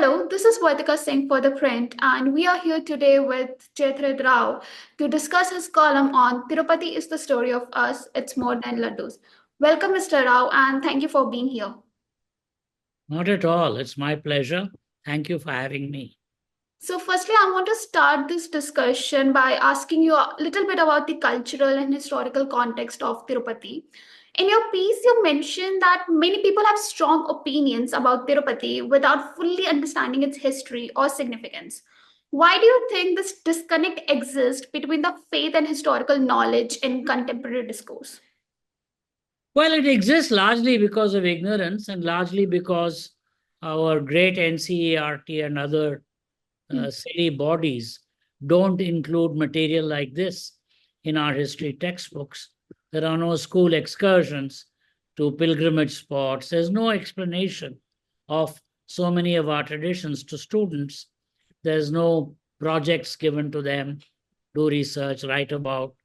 Hello, this is Vartika Singh for ThePrint, and we are here today with Jaithirth Rao to discuss his column on Tirupati is the story of us, it's more than laddus. Welcome, Mr. Rao, and thank you for being here. Not at all. It's my pleasure. Thank you for having me. So, firstly, I want to start this discussion by asking you a little bit about the cultural and historical context of Tirupati. In your piece, you mentioned that many people have strong opinions about Tirupati without fully understanding its history or significance. Why do you think this disconnect exists between the faith and historical knowledge in contemporary discourse? Well, it exists largely because of ignorance and largely because our great NCERT and other Hmm. city bodies don't include material like this in our history textbooks. There are no school excursions to pilgrimage spots. There's no explanation of so many of our traditions to students. There's no projects given to them, do research, write about.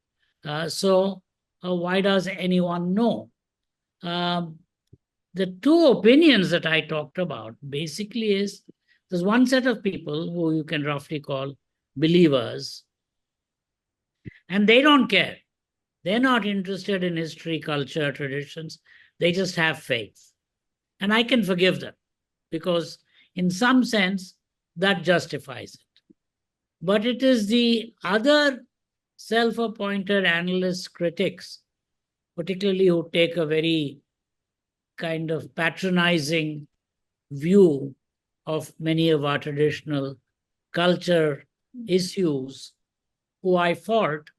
So why does anyone know? Um, the two opinions that I talked about basically is there's one set of people who you can roughly call believers, and they don't care. They're not interested in history, culture, traditions. They just have faith. And I can forgive them because, in some sense, that justifies it. But it is the other self appointed analysts, critics, particularly who take a very kind of patronizing view of many of our traditional culture issues, who I fault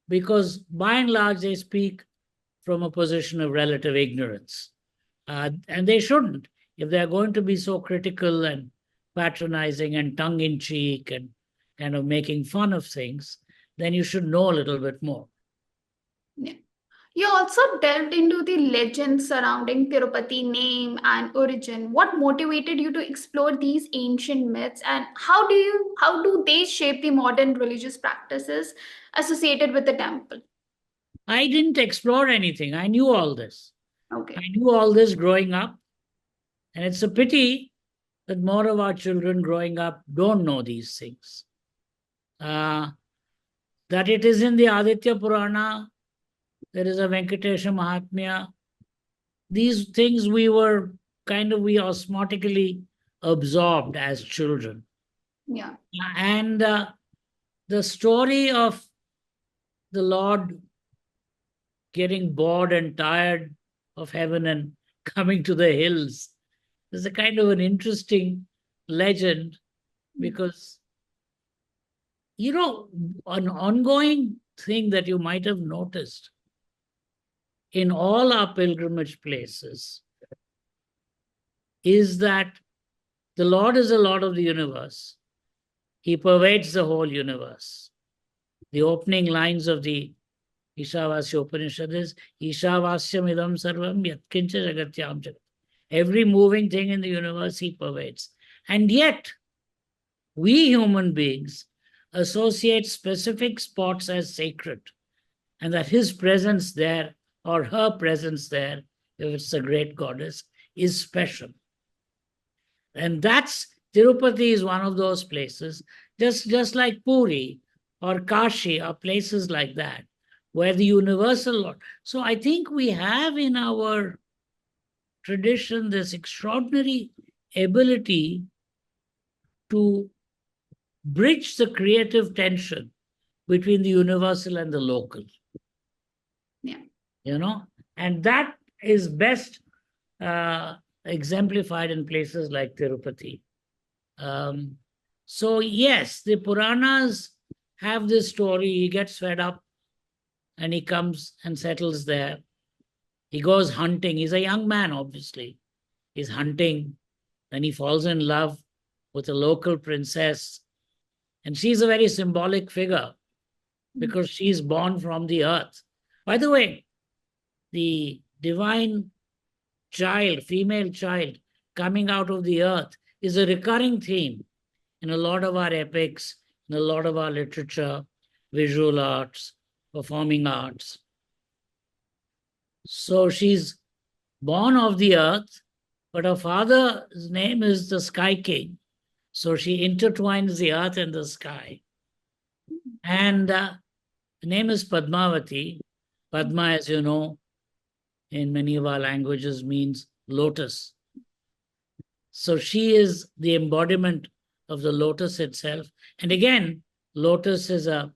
because by and large they speak from a position of relative ignorance. And they shouldn't. If they're going to be so critical and patronizing and tongue in cheek and kind of making fun of things, then you should know a little bit more. Yeah. You also delved into the legends surrounding Tirupati name and origin. What motivated you to explore these ancient myths, and how do they shape the modern religious practices associated with the temple? I didn't explore anything. I knew all this. Okay. I knew all this growing up. And it's a pity that more of our children growing up don't know these things. Uh, that it is in the Aditya Purana, there is a Venkatesha Mahatmya. These things we osmotically absorbed as children. Yeah. And the story of the Lord getting bored and tired of heaven and coming to the hills is a kind of an interesting legend because, an ongoing thing that you might have noticed in all our pilgrimage places is that the Lord is the Lord of the universe. He pervades the whole universe. The opening lines of the Ishavasya Upanishad is Ishavasyam idam sarvam yatkincha jagatyam jagat. Every moving thing in the universe he pervades. And yet, we human beings associate specific spots as sacred, and that his presence there or her presence there, if it's a great goddess, is special. And that's Tirupati is one of those places, just like Puri or Kashi or places like that, where the universal Lord. So I think we have in our tradition this extraordinary ability to bridge the creative tension between the universal and the local. Yeah. And that is best exemplified in places like Tirupati. So yes, the Puranas have this story. He gets fed up and he comes and settles there. He goes hunting. He's a young man, obviously. He's hunting. Then he falls in love with a local princess. And she's a very symbolic figure because she's born from the earth. By the way, the divine child, female child, coming out of the earth is a recurring theme in a lot of our epics, in a lot of our literature, visual arts, performing arts. So she's born of the earth, but her father's name is the Sky King. So she intertwines the earth and the sky. And the name is Padmavati. Padma, as you know, in many of our languages means lotus. So she is the embodiment of the lotus itself. And again, lotus is a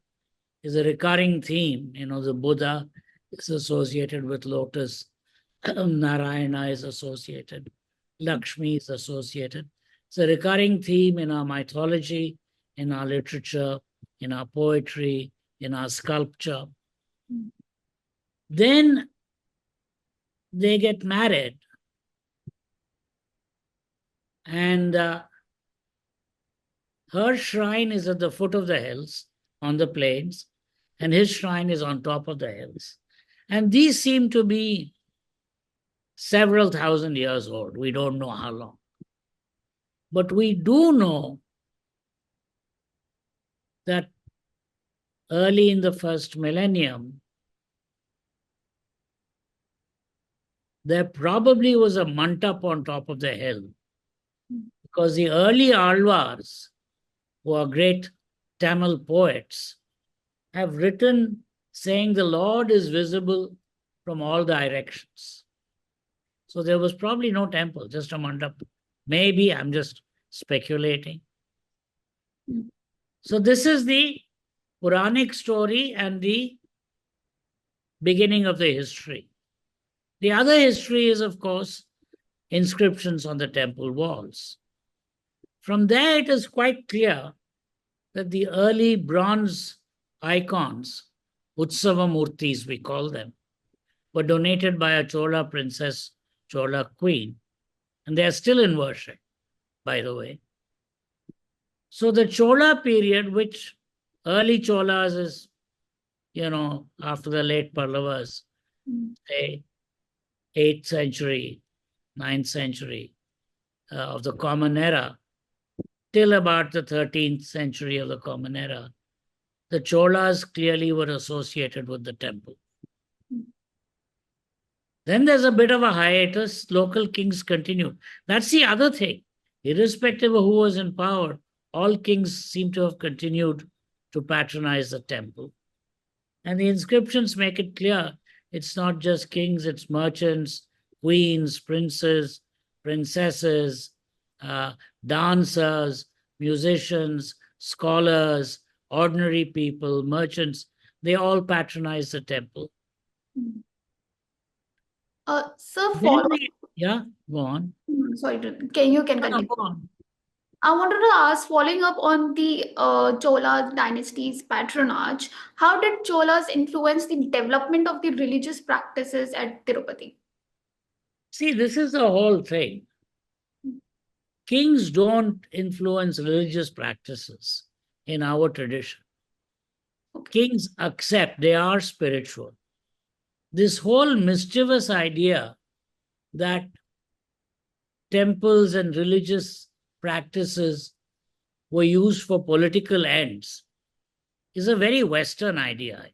recurring theme. The Buddha is associated with lotus. Narayana is associated. Lakshmi is associated. It's a recurring theme in our mythology, in our literature, in our poetry, in our sculpture. Then they get married. And her shrine is at the foot of the hills on the plains, and his shrine is on top of the hills. And these seem to be several thousand years old. We don't know how long. But we do know that early in the first millennium, there probably was a mantap on top of the hill, because the early Alvars, who are great Tamil poets, have written saying the Lord is visible from all directions. So there was probably no temple, just a mandap. Maybe I'm just speculating. So this is the Puranic story and the beginning of the history. The other history is, of course, inscriptions on the temple walls. From there, it is quite clear that the early bronze icons, Utsava Murtis, we call them, were donated by a Chola princess, Chola queen, and they are still in worship, by the way. So the Chola period, which early Cholas is, after the late Pallavas, say 8th century, 9th century of the Common Era, till about the 13th century of the Common Era, the Cholas clearly were associated with the temple. Then there's a bit of a hiatus. Local kings continued. That's the other thing. Irrespective of who was in power, all kings seem to have continued to patronize the temple. And the inscriptions make it clear it's not just kings, it's merchants, queens, princes, princesses, dancers, musicians, scholars, ordinary people, merchants. They all patronize the temple. Sir, Yeah, go on. Sorry, you can continue. Go on. I wanted to ask, following up on the Chola dynasty's patronage, how did Cholas influence the development of the religious practices at Tirupati? See, this is the whole thing. Kings don't influence religious practices in our tradition. Okay. Kings accept, they are spiritual. This whole mischievous idea that temples and religious practices were used for political ends is a very Western idea.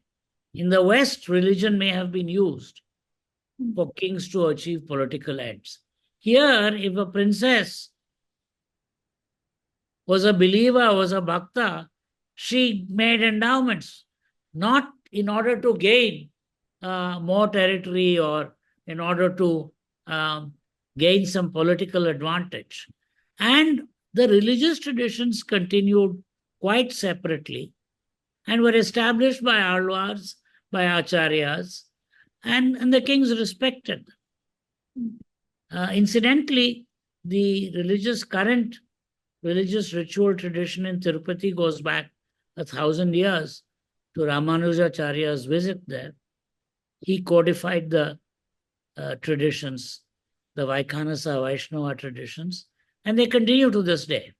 In the West, religion may have been used for kings to achieve political ends. Here, if a princess was a believer, was a bhakta, she made endowments, not in order to gain more territory or in order to gain some political advantage. And the religious traditions continued quite separately and were established by Alvars, by Acharyas, and the kings respected. Incidentally, the current religious ritual tradition in Tirupati goes back 1,000 years to Ramanujacharya's visit there. He codified the traditions, the Vaikhanasa Vaishnava traditions, and they continue to this day.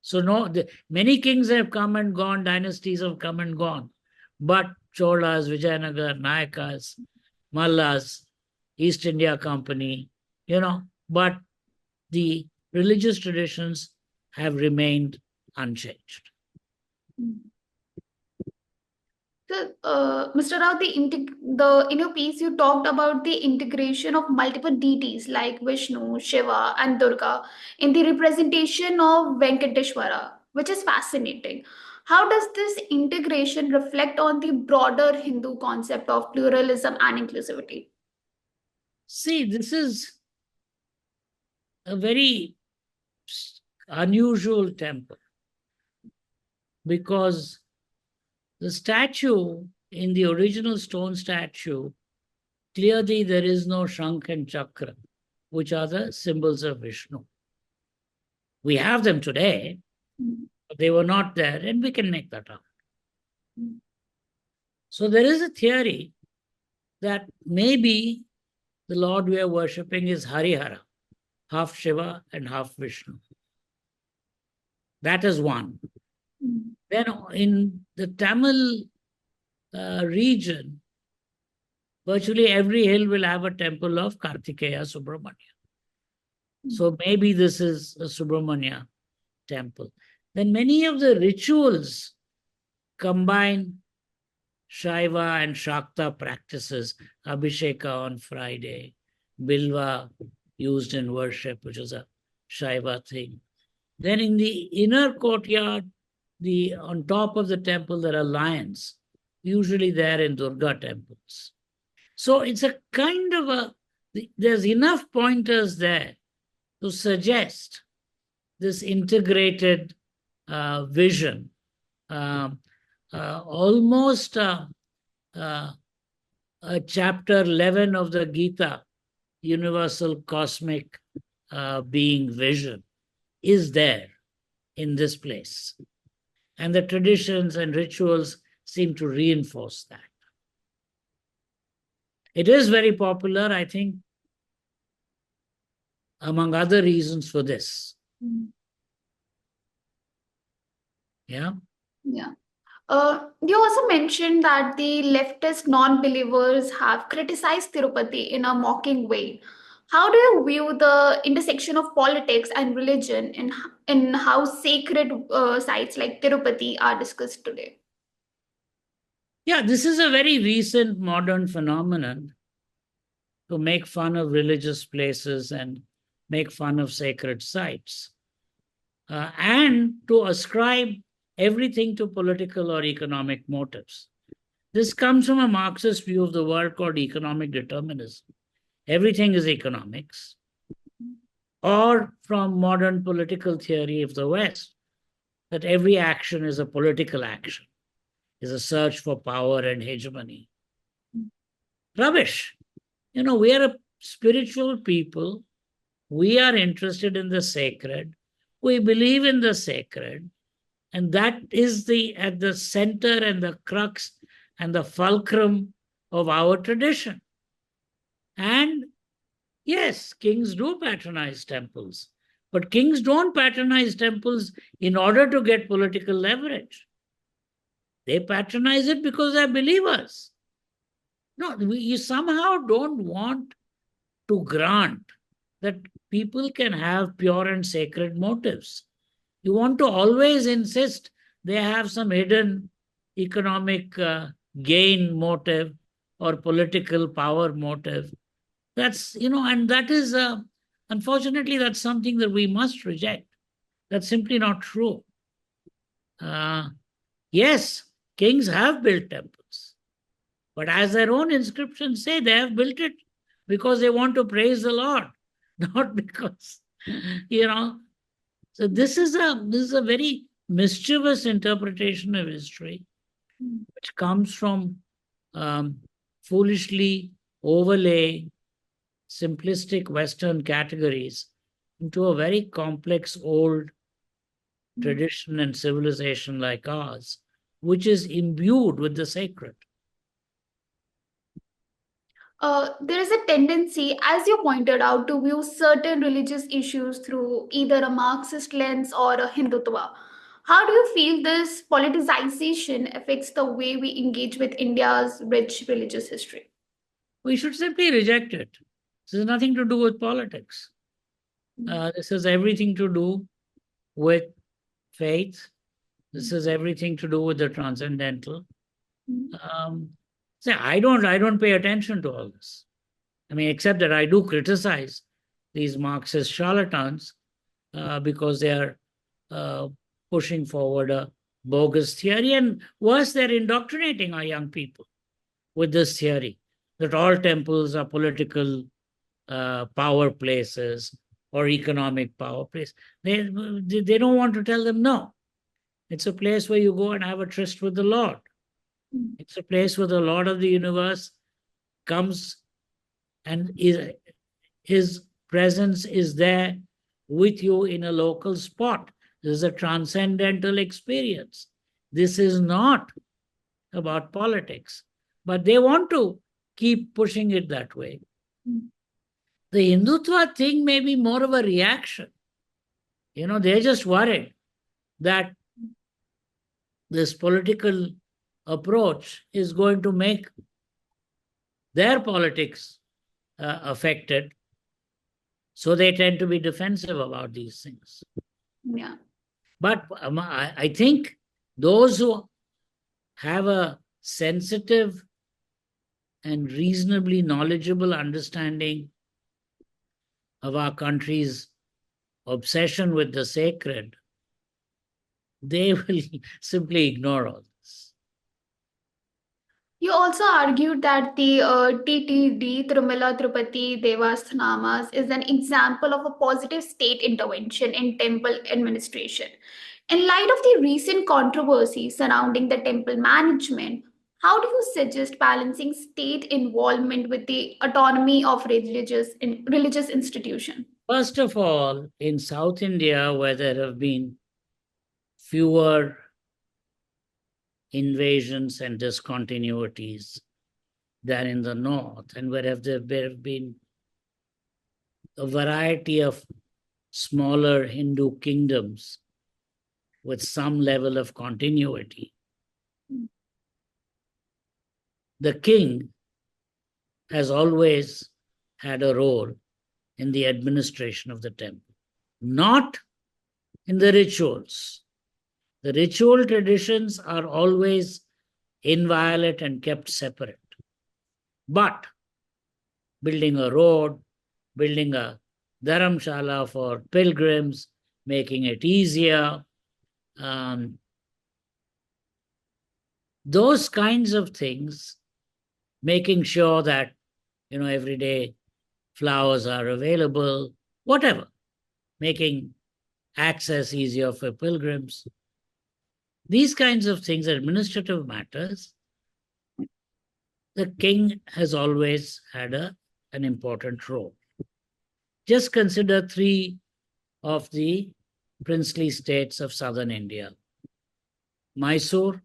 So many kings have come and gone, dynasties have come and gone, but Cholas, Vijayanagar, Nayakas, Mallas, East India Company, but the religious traditions have remained unchanged. So, Mr. Rao, in your piece, you talked about the integration of multiple deities like Vishnu, Shiva, and Durga in the representation of Venkateshwara, which is fascinating. How does this integration reflect on the broader Hindu concept of pluralism and inclusivity? See, this is a very unusual temple because the statue, in the original stone statue, clearly there is no Shankh and Chakra, which are the symbols of Vishnu. We have them today, but they were not there, and we can make that up. So there is a theory that maybe the Lord we are worshipping is Harihara, half Shiva and half Vishnu. That is one. Then in the Tamil region, virtually every hill will have a temple of Kartikeya Subramanya. So maybe this is a Subramanya temple. Then many of the rituals combine Shaiva and Shakta practices, Abhisheka on Friday, Bilva used in worship, which is a Shaiva thing. Then in the inner courtyard, on top of the temple, there are lions, usually there in Durga temples. So it's a kind of there's enough pointers there to suggest this integrated vision, almost a chapter 11 of the Gita, universal cosmic being vision, is there in this place. And the traditions and rituals seem to reinforce that. It is very popular, I think, among other reasons for this. Yeah. Yeah. You also mentioned that the leftist non-believers have criticized Tirupati in a mocking way. How do you view the intersection of politics and religion in how sacred sites like Tirupati are discussed today? Yeah, this is a very recent modern phenomenon to make fun of religious places and make fun of sacred sites, and to ascribe everything to political or economic motives. This comes from a Marxist view of the world called economic determinism. Everything is economics, or from modern political theory of the West, that every action is a political action, is a search for power and hegemony. Rubbish. We are a spiritual people. We are interested in the sacred. We believe in the sacred. And that is at the center and the crux and the fulcrum of our tradition. And yes, kings do patronize temples, but kings don't patronize temples in order to get political leverage. They patronize it because they're believers. No, you somehow don't want to grant that people can have pure and sacred motives. You want to always insist they have some hidden economic gain motive or political power motive. That's, and that is, unfortunately, that's something that we must reject. That's simply not true. Yes, kings have built temples, but as their own inscriptions say, they have built it because they want to praise the Lord, not because, So this is a very mischievous interpretation of history, which comes from foolishly overlaying simplistic Western categories into a very complex old tradition and civilization like ours, which is imbued with the sacred. There is a tendency, as you pointed out, to view certain religious issues through either a Marxist lens or a Hindutva. How do you feel this politicization affects the way we engage with India's rich religious history? We should simply reject it. This has nothing to do with politics. This has everything to do with faith. This has everything to do with the transcendental. Say, I don't pay attention to all this. I mean, except that I do criticize these Marxist charlatans because they are pushing forward a bogus theory. And worse, they're indoctrinating our young people with this theory that all temples are political power places or economic power place. They don't want to tell them no. It's a place where you go and have a tryst with the Lord. It's a place where the Lord of the universe comes and his presence is there with you in a local spot. This is a transcendental experience. This is not about politics, but they want to keep pushing it that way. The Hindutva thing may be more of a reaction. They're just worried that this political approach is going to make their politics affected. So they tend to be defensive about these things. Yeah. But I think those who have a sensitive and reasonably knowledgeable understanding of our country's obsession with the sacred, they will simply ignore all this. You also argued that the TTD, Tirumala Tirupati Devasthanamas, is an example of a positive state intervention in temple administration. In light of the recent controversy surrounding the temple management, how do you suggest balancing state involvement with the autonomy of religious institution? First of all, in South India, where there have been fewer invasions and discontinuities than in the north, and where there have been a variety of smaller Hindu kingdoms with some level of continuity, the king has always had a role in the administration of the temple, not in the rituals. The ritual traditions are always inviolate and kept separate. But building a road, building a dharamshala for pilgrims, making it easier, those kinds of things, making sure that, every day flowers are available, whatever, making access easier for pilgrims. These kinds of things, administrative matters, the king has always had an important role. Just consider 3 of the princely states of southern India. Mysore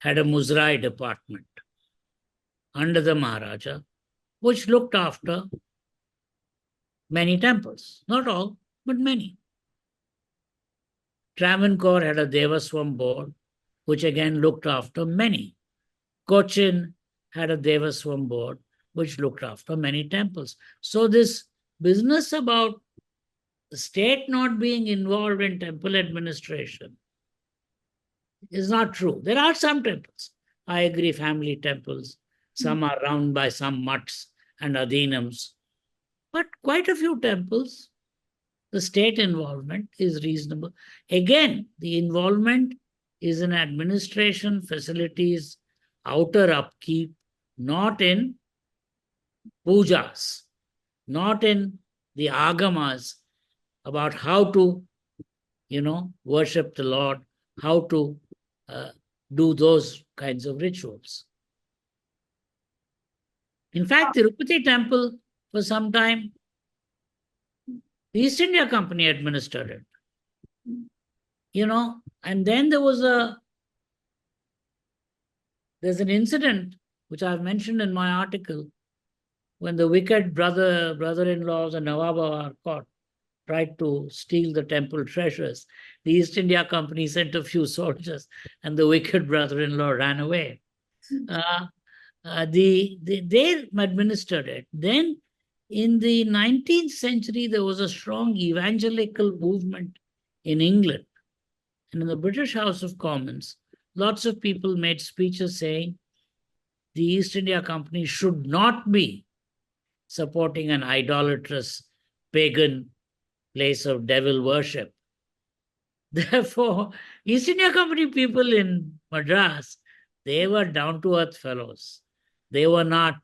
had a Muzrai department under the Maharaja, which looked after many temples. Not all, but many. Travancore had a Devaswam board, which again looked after many. Cochin had a Devaswam board, which looked after many temples. So this business about the state not being involved in temple administration is not true. There are some temples. I agree, family temples. Some are run by some mutts and adhinams. But quite a few temples, the state involvement is reasonable. Again, the involvement is in administration, facilities, outer upkeep, not in pujas, not in the agamas about how to, worship the Lord, how to do those kinds of rituals. In fact, the Tirupati temple, for some time, the East India Company administered it. And then there's an incident which I've mentioned in my article when the wicked brother-in-laws and Nawab Court tried to steal the temple treasures. The East India Company sent a few soldiers and the wicked brother-in-law ran away. They administered it. Then in the 19th century, there was a strong evangelical movement in England. And in the British House of Commons, lots of people made speeches saying the East India Company should not be supporting an idolatrous pagan place of devil worship. Therefore, East India Company people in Madras, they were down to earth fellows. They were not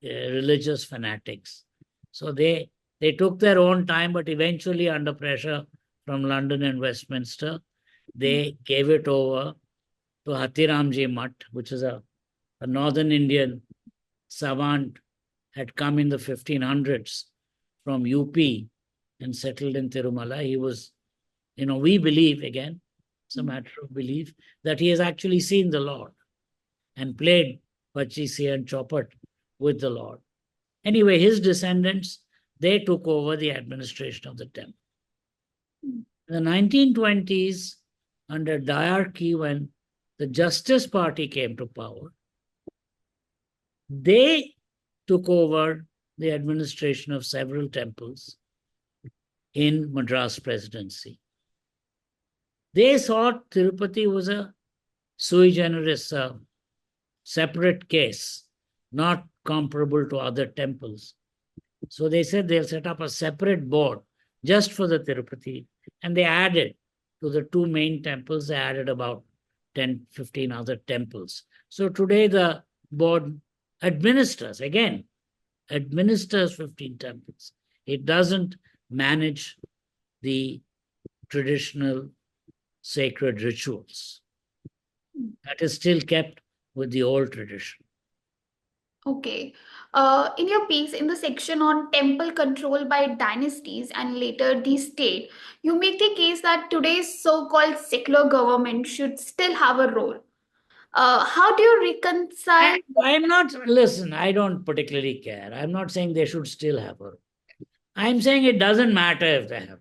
religious fanatics. So they took their own time, but eventually, under pressure from London and Westminster, they gave it over to Hathiramji Mutt, which is a northern Indian savant, had come in the 1500s from UP and settled in Tirumala. He was, we believe, again, it's a matter of belief, that he has actually seen the Lord and played Pachisi and Chopat with the Lord. Anyway, his descendants, they took over the administration of the temple. In the 1920s, under Diarchy, when the Justice Party came to power, they took over the administration of several temples in Madras Presidency. They thought Tirupati was a sui generis, separate case, not comparable to other temples. So they said they'll set up a separate board just for the Tirupati. And they added to the two main temples, they added about 10, 15 other temples. So today the board administers 15 temples. It doesn't manage the traditional sacred rituals. That is still kept with the old tradition. Okay. In your piece, in the section on temple control by dynasties and later the state, you make the case that today's so-called secular government should still have a role. How do you reconcile? I'm not, listen, I don't particularly care. I'm not saying they should still have her. I'm saying it doesn't matter if they have.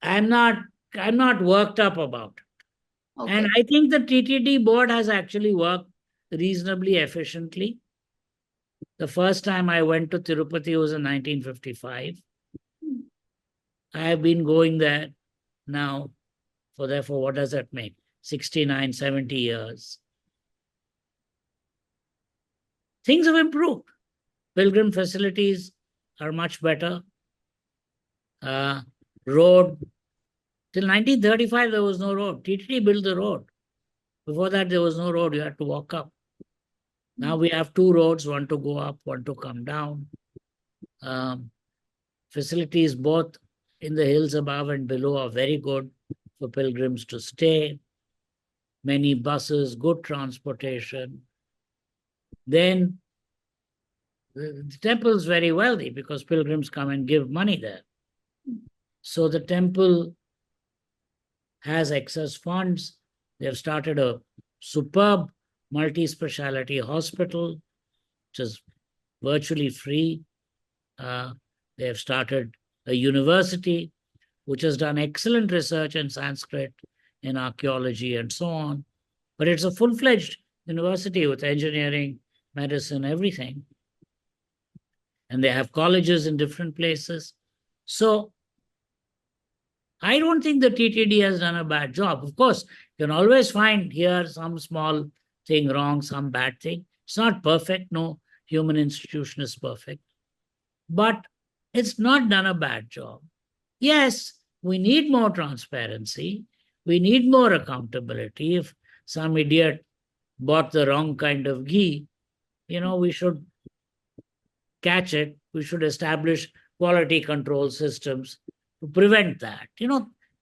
I'm not worked up about it. Okay. And I think the TTD board has actually worked reasonably efficiently. The first time I went to Tirupati was in 1955. I have been going there now for, therefore, what does that make? 69, 70 years. Things have improved. Pilgrim facilities are much better. Road, till 1935, there was no road. TTD built the road. Before that, there was no road. You had to walk up. Now we have two roads, one to go up, one to come down. Facilities both in the hills above and below are very good for pilgrims to stay. Many buses, good transportation. Then the temple is very wealthy because pilgrims come and give money there. So the temple has excess funds. They have started a superb multi-speciality hospital, which is virtually free. They have started a university, which has done excellent research in Sanskrit, in archaeology, and so on. But it's a full-fledged university with engineering, medicine, everything. And they have colleges in different places. So I don't think the TTD has done a bad job. Of course, you can always find here some small thing wrong, some bad thing. It's not perfect. No human institution is perfect. But it's not done a bad job. Yes, we need more transparency. We need more accountability. If some idiot bought the wrong kind of ghee, we should catch it. We should establish quality control systems to prevent that.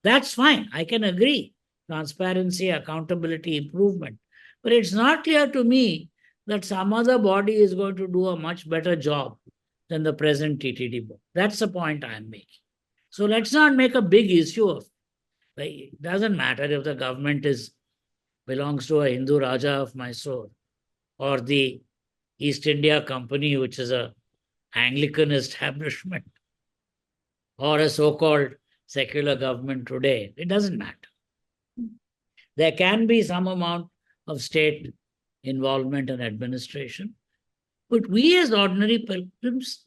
That's fine. I can agree. Transparency, accountability, improvement. But it's not clear to me that some other body is going to do a much better job than the present TTD board. That's the point I'm making. So let's not make a big issue of it. It doesn't matter if the government belongs to a Hindu Raja of Mysore or the East India Company, which is a Anglican establishment, or a so-called secular government today. It doesn't matter. There can be some amount of state involvement and administration, but we as ordinary pilgrims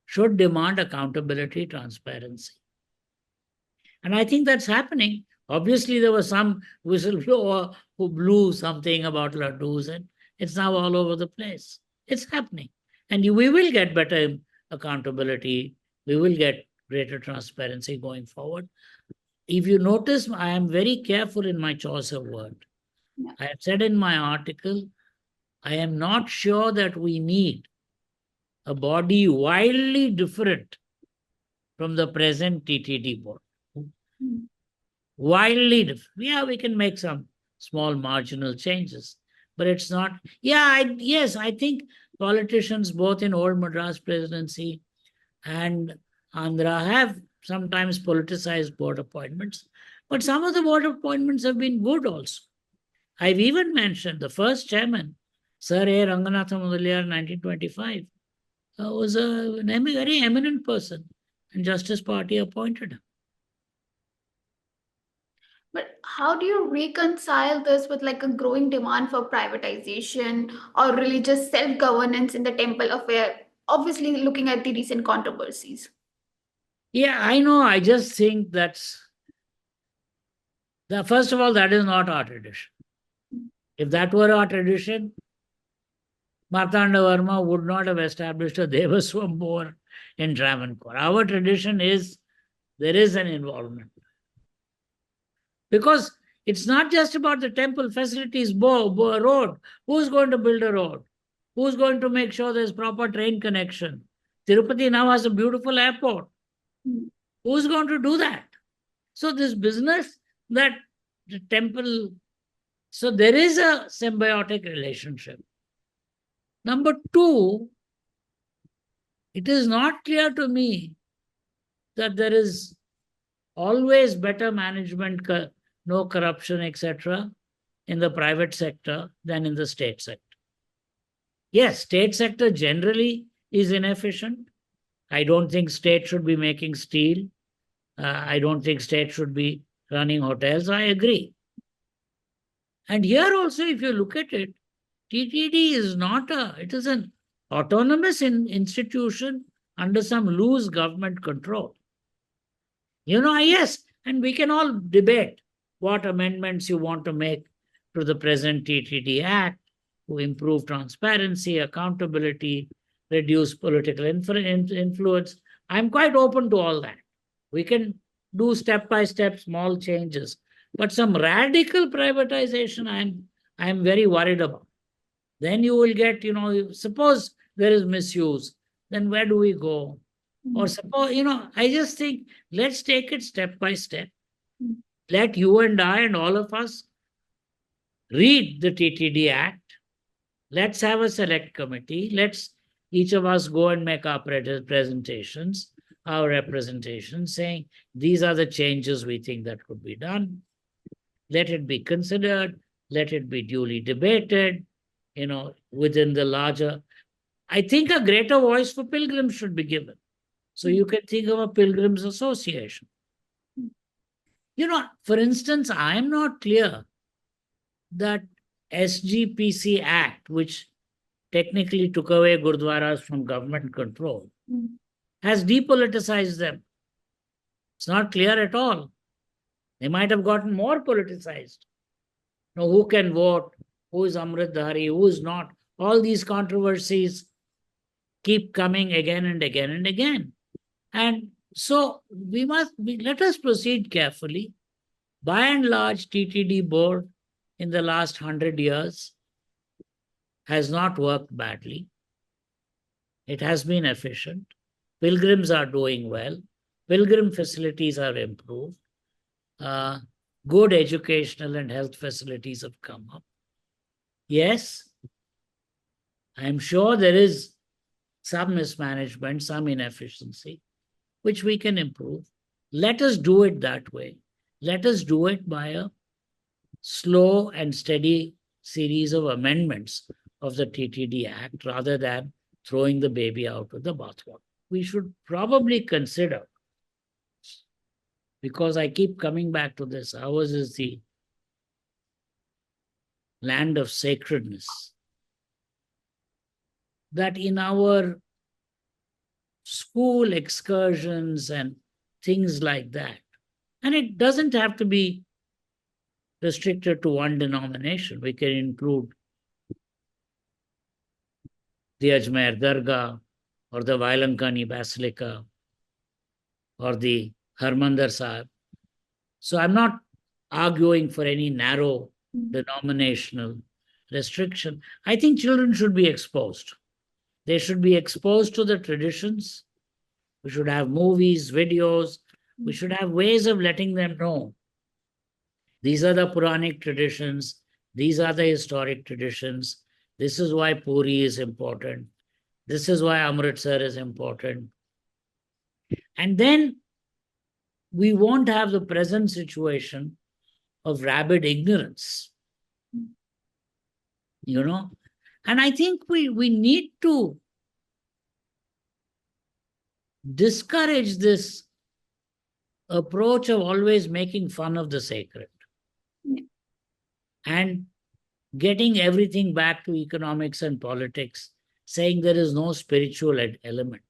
should demand accountability, transparency. And I think that's happening. Obviously, there was some whistleblower who blew something about laddus, and it's now all over the place. It's happening. And we will get better accountability. We will get greater transparency going forward. If you notice, I am very careful in my choice of word. Yeah. I have said in my article, I am not sure that we need a body wildly different from the present TTD board. Mm. Wildly different. Yeah, we can make some small marginal changes, but it's not. Yeah, yes, I think politicians both in old Madras presidency and Andhra have sometimes politicized board appointments, but some of the board appointments have been good also. I've even mentioned the first chairman, Sir A. Ranganatha Mudaliar, 1925, was a very eminent person, and Justice Party appointed him. But how do you reconcile this with like a growing demand for privatization or religious self-governance in the temple affair? Obviously, looking at the recent controversies. Yeah, I know. I just think first of all, that is not our tradition. If that were our tradition, Martanda Verma would not have established a Devaswambor in Travancore. Our tradition is there is an involvement. Because it's not just about the temple facilities, road. Who's going to build a road? Who's going to make sure there's proper train connection? Tirupati now has a beautiful airport. Mm. Who's going to do that? So this business that the temple, so there is a symbiotic relationship. Number two, it is not clear to me that there is always better management, no corruption, etc., in the private sector than in the state sector. Yes, state sector generally is inefficient. I don't think state should be making steel. I don't think state should be running hotels. I agree. And here also, if you look at it, TTD is not it is an autonomous institution under some loose government control. Yes, and we can all debate what amendments you want to make to the present TTD Act to improve transparency, accountability, reduce political influence. I'm quite open to all that. We can do step by step small changes, but some radical privatization, I'm very worried about. Then you will get, suppose there is misuse, then where do we go? Or suppose, I just think let's take it step by step. Let you and I and all of us read the TTD Act. Let's have a select committee. Let's each of us go and make our presentations, our representations, saying these are the changes we think that could be done. Let it be considered. Let it be duly debated, within the larger. I think a greater voice for pilgrims should be given. So you can think of a pilgrims association. For instance, I am not clear that SGPC Act, which technically took away gurdwaras from government control, has depoliticized them. It's not clear at all. They might have gotten more politicized. Who can vote? Who is Amritdhari? Who is not? All these controversies keep coming again and again and again. And so let us proceed carefully. By and large, TTD board in the last 100 years has not worked badly. It has been efficient. Pilgrims are doing well. Pilgrim facilities are improved. Good educational and health facilities have come up. Yes, I'm sure there is some mismanagement, some inefficiency, which we can improve. Let us do it that way. Let us do it by a slow and steady series of amendments of the TTD Act rather than throwing the baby out with the bathwater. We should probably consider, because I keep coming back to this, ours is the land of sacredness, that in our school excursions and things like that, and it doesn't have to be restricted to one denomination. We can include the Ajmer Dargah or the Vailankani Basilica or the Harmandir Sahib. So I'm not arguing for any narrow denominational restriction. I think children should be exposed. They should be exposed to the traditions. We should have movies, videos. We should have ways of letting them know these are the Puranic traditions. These are the historic traditions. This is why Puri is important. This is why Amritsar is important. And then we won't have the present situation of rabid ignorance. You know? And I think we need to discourage this approach of always making fun of the sacred and getting everything back to economics and politics, saying there is no spiritual element.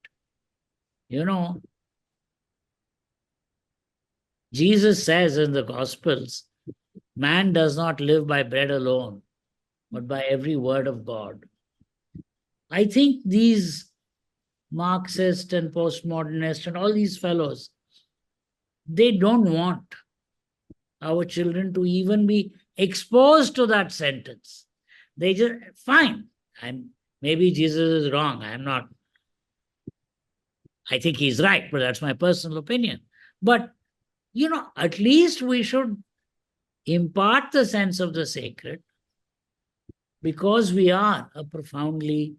You know, Jesus says in the Gospels, man does not live by bread alone, but by every word of God. I think these Marxist and postmodernist and all these fellows, they don't want our children to even be exposed to that sentence. They just, fine, maybe Jesus is wrong. I think he's right, but that's my personal opinion. But, you know, at least we should impart the sense of the sacred because we are a profoundly,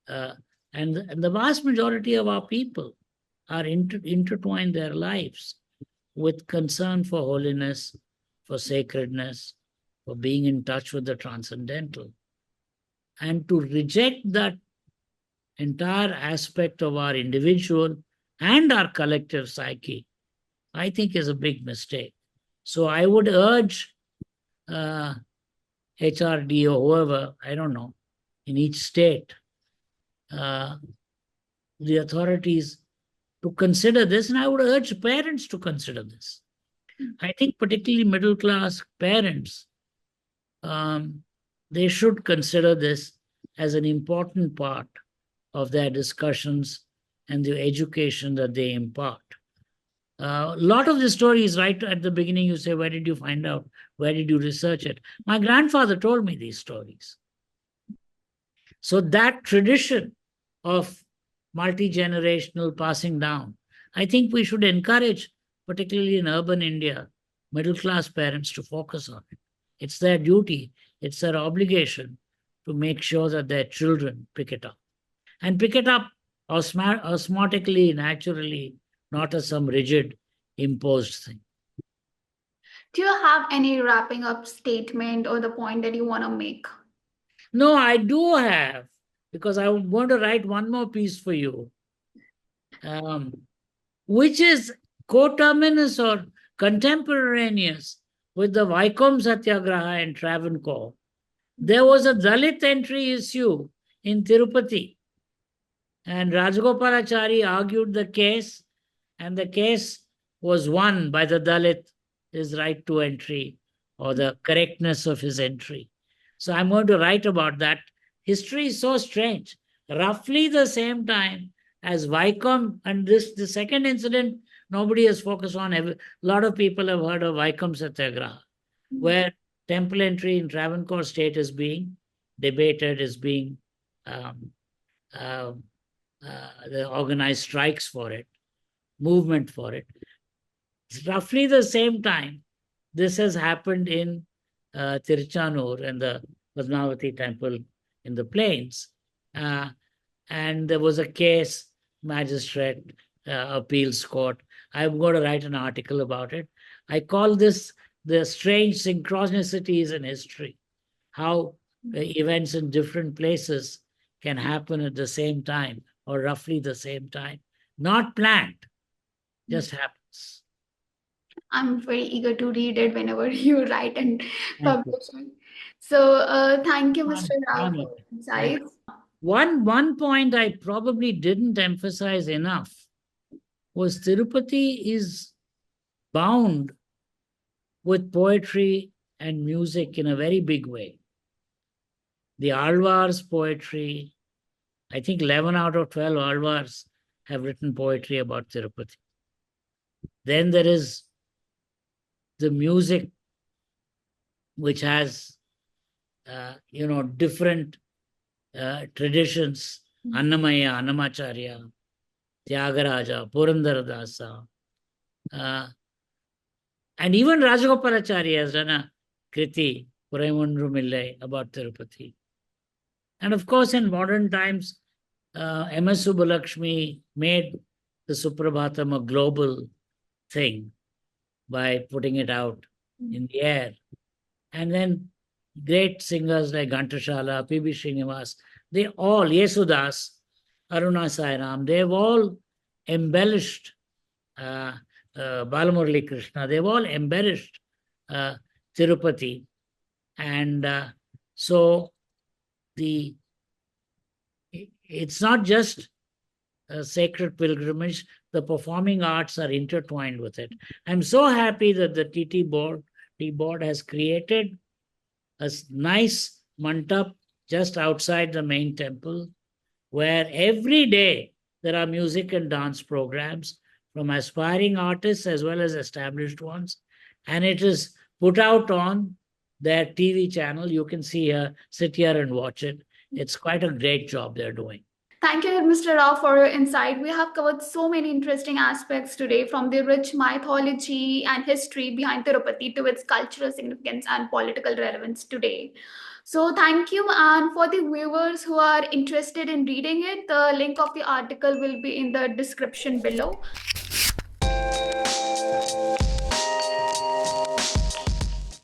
and the vast majority of our people are intertwined their lives with concern for holiness, for sacredness, for being in touch with the transcendental. And to reject that entire aspect of our individual and our collective psyche, I think is a big mistake. So I would urge HRD or whoever, I don't know, in each state, the authorities to consider this, and I would urge parents to consider this. I think particularly middle-class parents, they should consider this as an important part of their discussions and the education that they impart. A lot of the stories right at the beginning, you say, where did you find out? Where did you research it? My grandfather told me these stories. So that tradition of multi-generational passing down, I think we should encourage, particularly in urban India, middle-class parents to focus on it. It's their duty, it's their obligation to make sure that their children pick it up. And pick it up osmotically, naturally, not as some rigid, imposed thing. Do you have any wrapping up statement or the point that you want to make? No, I do have, because I'm going to write one more piece for you, which is coterminous or contemporaneous with the Vaikom Satyagraha in Travancore. There was a Dalit entry issue in Tirupati, and Rajagopalachari argued the case, and the case was won by the Dalit, his right to entry or the correctness of his entry. So I'm going to write about that. History is so strange. Roughly the same time as Vaikom, and the second incident, nobody has focused on. A lot of people have heard of Vaikom Satyagraha, where temple entry in Travancore state is being debated, is being the organized strikes for it, movement for it. It's roughly the same time this has happened in Tirchanur and the Padmavati temple in the plains. And there was a case, magistrate, appeals court. I'm going to write an article about it. I call this the strange synchronicities in history, how events in different places can happen at the same time or roughly the same time. Not planned, just happens. I'm very eager to read it whenever you write and publish it. So thank you, Mr. Rao, for your insights. One point I probably didn't emphasize enough was Tirupati is bound with poetry and music in a very big way. The Alvar's poetry, I think 11 out of 12 Alvars have written poetry about Tirupati. Then there is the music, which has, different traditions. Annamaya, Annamacharya, Tyagaraja, Purandaradasa, and even Rajagopalacharya has done a kriti, Puraimundrumillai, about Tirupati. And of course, in modern times, M.S. Subbulakshmi made the Suprabhatam a global thing by putting it out in the air. And then great singers like Ghantashala, P.B. Srinivas, they all, Yesudas, Aruna Sairam, they've all embellished Balamurali Krishna, they've all embellished Tirupati. And so it's not just a sacred pilgrimage, the performing arts are intertwined with it. I'm so happy that the T board has created a nice mandap just outside the main temple, where every day there are music and dance programs from aspiring artists as well as established ones. And it is put out on their TV channel. You can sit here and watch it. It's quite a great job they're doing. Thank you, Mr. Rao, for your insight. We have covered so many interesting aspects today, from the rich mythology and history behind Tirupati to its cultural significance and political relevance today. So, thank you. And for the viewers who are interested in reading it, the link of the article will be in the description below.